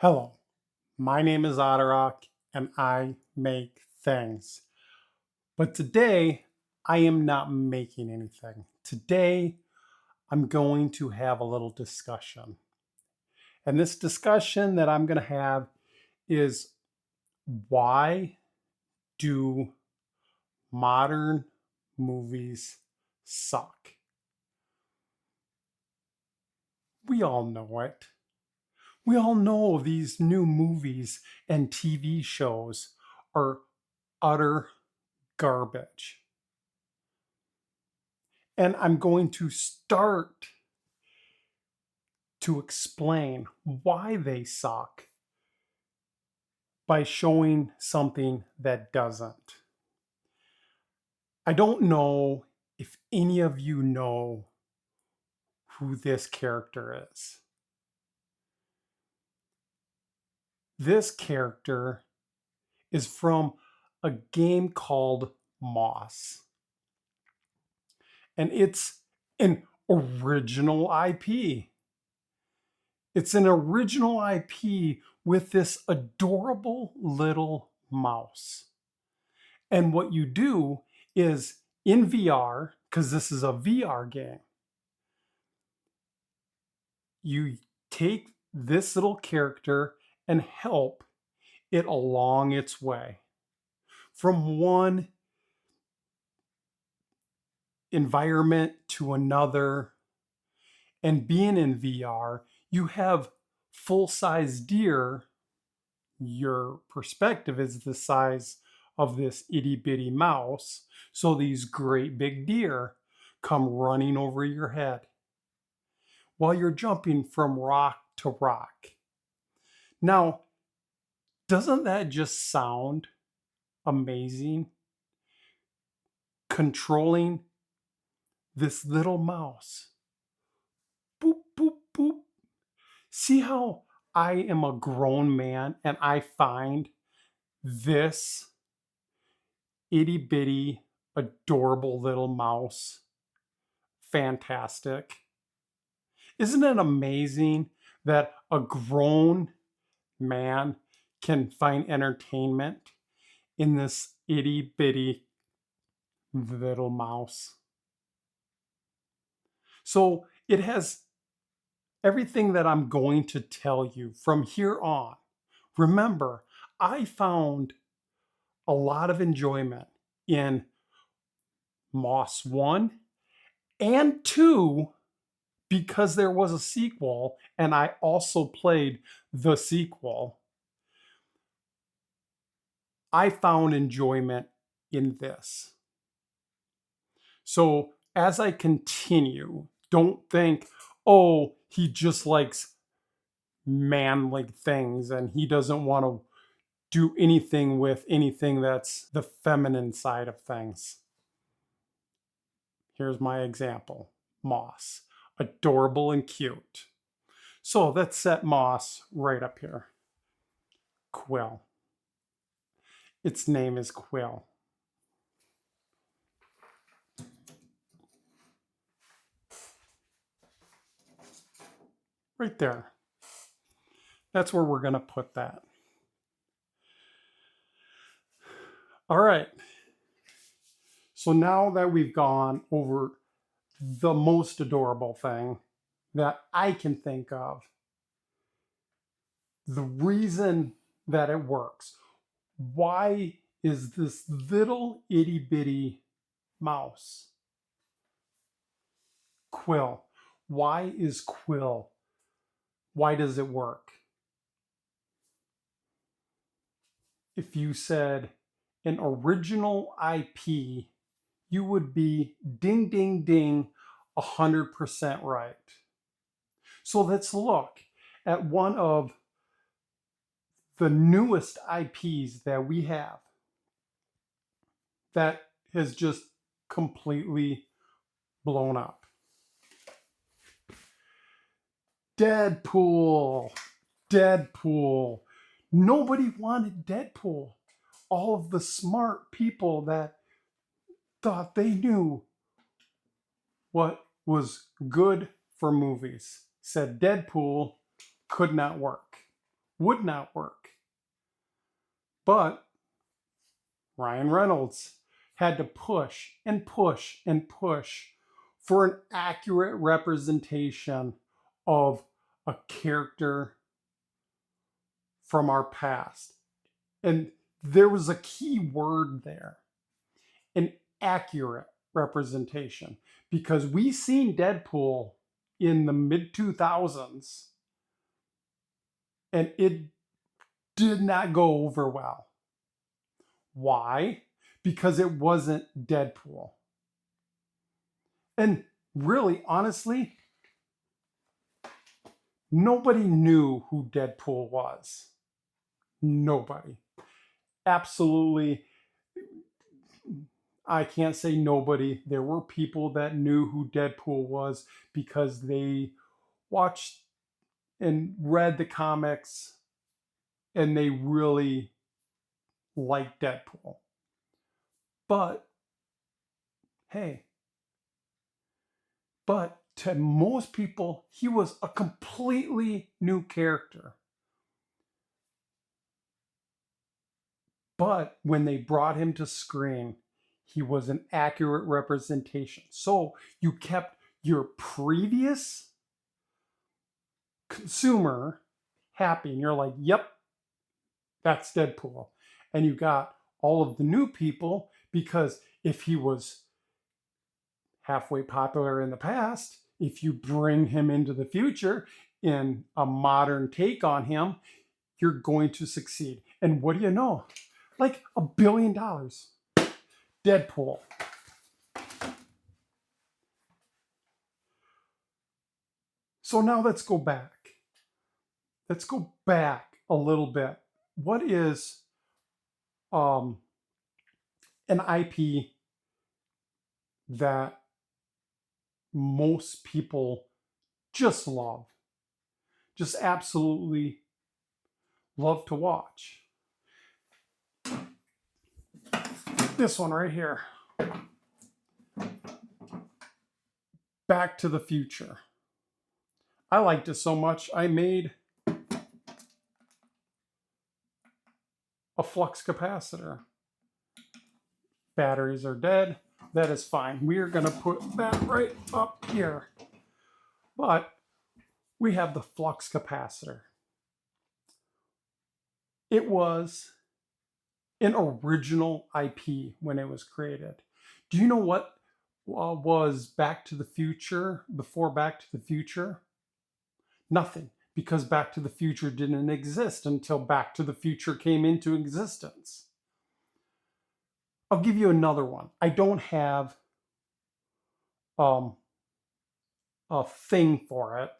Hello, my name is OTTERRAK and I make things. But today I am not making anything. Today I'm going to have a little discussion. And this discussion that I'm going to have is why do modern movies suck? We all know it. We all know these new movies and TV shows are utter garbage. And I'm going to start to explain why they suck by showing something that doesn't. I don't know if any of you know who this character is. This character is from a game called Moss, and it's an original IP. It's an original IP with this adorable little mouse. And what you do is in VR, because this is a VR game, you take this little character and help it along its way from one environment to another. And being in VR, you have full-size deer. Your perspective is the size of this itty bitty mouse. So these great big deer come running over your head while you're jumping from rock to rock. Now, doesn't that just sound amazing? Controlling this little mouse. Boop, boop, boop. See how I am a grown man and I find this itty bitty, adorable little mouse fantastic? Isn't it amazing that a grown man can find entertainment in this itty bitty little mouse? So it has everything that I'm going to tell you from here on. Remember, I found a lot of enjoyment in Moss 1 and 2 because there was a sequel and I also played the sequel. I found enjoyment in this. So as I continue, don't think, oh, he just likes manly things and he doesn't want to do anything with anything that's the feminine side of things. Here's my example. Moss. Adorable and cute. So let's set Moss right up here. Quill. Its name is Quill. Right there. That's where we're going to put that. All right. So now that we've gone over the most adorable thing that I can think of, the reason that it works, why is this little itty bitty mouse, Quill, why is Quill, why does it work? If you said an original IP, you would be ding, ding, ding, 100% right. So let's look at one of the newest IPs that we have that has just completely blown up. Deadpool. Deadpool. Nobody wanted Deadpool. All of the smart people that thought they knew what was good for movies said Deadpool could not work. would not work. But Ryan Reynolds had to push and push and push for an accurate representation of a character from our past. And there was a key word there, an accurate representation, because we seen Deadpool in the mid 2000s and it did not go over well. Why? Because it wasn't Deadpool. And really, honestly, nobody knew who Deadpool was. Nobody. Absolutely. I can't say nobody. There were people that knew who Deadpool was because they watched and read the comics and they really liked Deadpool. But hey, but to most people, he was a completely new character. But when they brought him to screen, he was an accurate representation. So you kept your previous consumer happy, and you're like, yep, that's Deadpool. And you got all of the new people because if he was halfway popular in the past, if you bring him into the future in a modern take on him, you're going to succeed. And what do you know? Like $1 billion. Deadpool. So now let's go back. Let's go back a little bit. What is an IP that most people just love? Just absolutely love to watch. This one right here. Back to the Future. I liked it so much, I made a flux capacitor. Batteries are dead. That is fine. We are going to put that right up here. But we have the flux capacitor. It was an original IP when it was created. Do you know what was Back to the Future before Back to the Future? Nothing, because Back to the Future didn't exist until Back to the Future came into existence. I'll give you another one. I don't have a thing for it,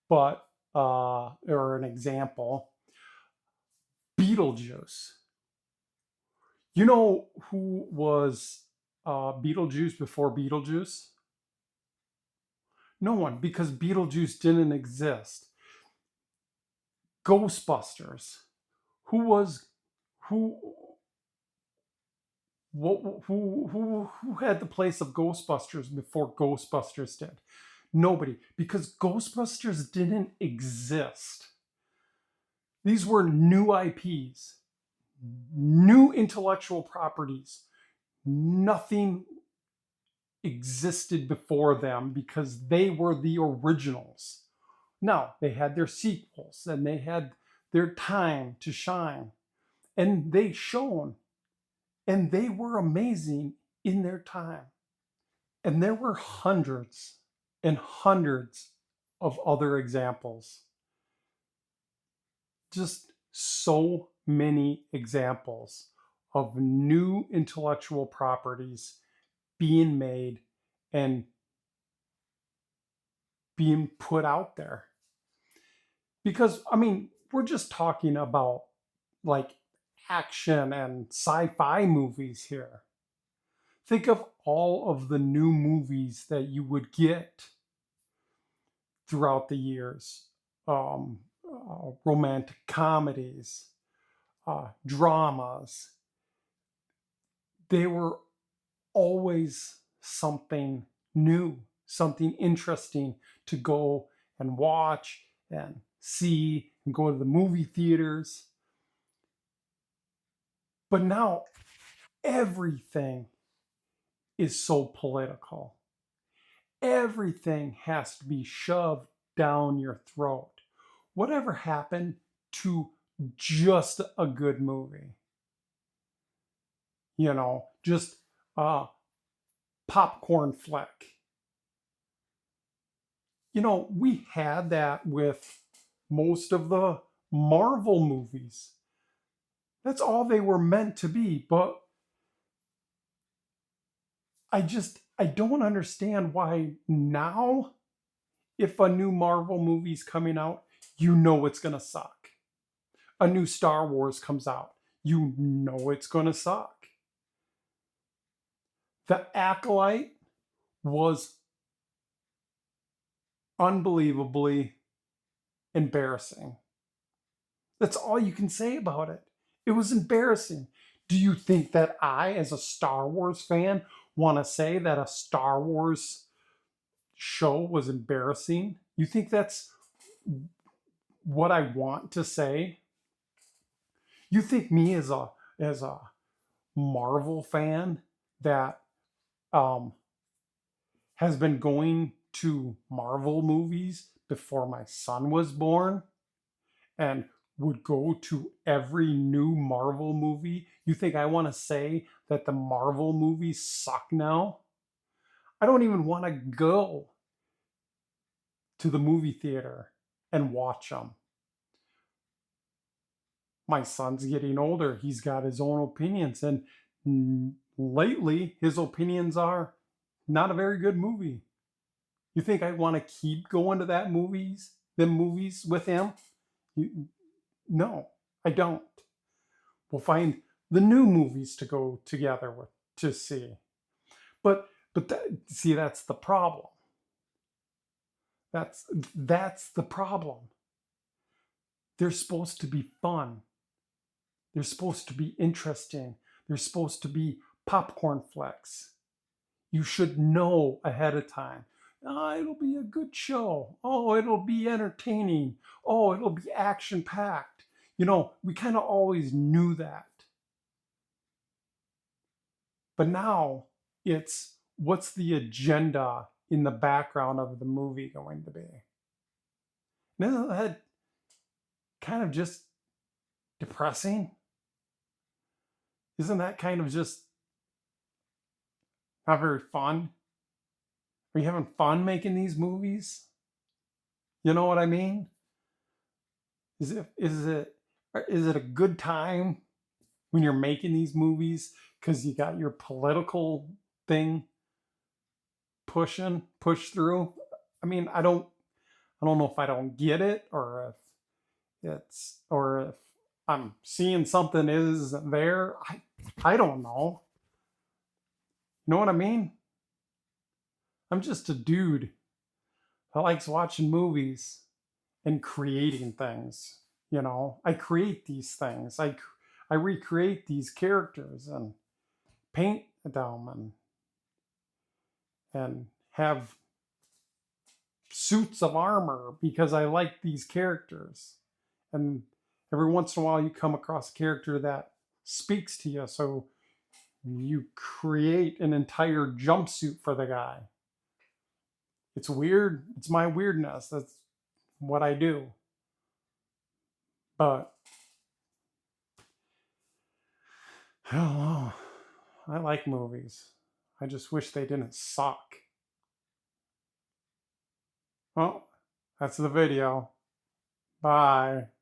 but or an example. Beetlejuice. You know who was Beetlejuice before Beetlejuice? No one, because Beetlejuice didn't exist. Ghostbusters. Who who had the place of Ghostbusters before Ghostbusters did? Nobody, because Ghostbusters didn't exist. These were new IPs, new intellectual properties. Nothing existed before them because they were the originals. Now, they had their sequels and they had their time to shine, and they shone, and they were amazing in their time. And there were hundreds and hundreds of other examples. Just so many examples of new intellectual properties being made and being put out there. Because, I mean, we're just talking about like action and sci-fi movies here. Think of all of the new movies that you would get throughout the years. Romantic comedies, dramas. They were always something new, something interesting to go and watch and see and go to the movie theaters. But now everything is so political. Everything has to be shoved down your throat. Whatever happened to just a good movie? Just a popcorn flick. We had that with most of the Marvel movies. That's all they were meant to be. But I don't understand why now, if a new Marvel movie's coming out, it's going to suck. A new Star Wars comes out, it's going to suck. The Acolyte was unbelievably embarrassing. That's all you can say about it. It was embarrassing. Do you think that I, as a Star Wars fan, want to say that a Star Wars show was embarrassing? You think that's what I want to say? You think me as a Marvel fan that has been going to Marvel movies before my son was born and would go to every new Marvel movie? You think I want to say that the Marvel movies suck now? I don't even want to go to the movie theater and watch them. My son's getting older. He's got his own opinions. And lately, his opinions are not a very good movie. You think I want to keep going to them movies with him? No, I don't. We'll find the new movies to go together with to see. But see, that's the problem. That's the problem. They're supposed to be fun. They're supposed to be interesting. They're supposed to be popcorn flicks. You should know ahead of time. Oh, it'll be a good show. Oh, it'll be entertaining. Oh, it'll be action packed. We kind of always knew that. But now it's what's the agenda in the background of the movie going to be? Isn't that kind of just depressing? Isn't that kind of just not very fun? Are you having fun making these movies? You know what I mean? Is it a good time when you're making these movies because you got your political thing push through? I mean, I don't know if I don't get it, or if I'm seeing something isn't there. I don't know. You know what I mean? I'm just a dude that likes watching movies and creating things. I create these things. I recreate these characters and paint them and have suits of armor because I like these characters. And every once in a while you come across a character that speaks to you, so you create an entire jumpsuit for the guy. It's weird. It's my weirdness. That's what I do. But I don't know. I like movies. I just wish they didn't suck. Well, that's the video. Bye.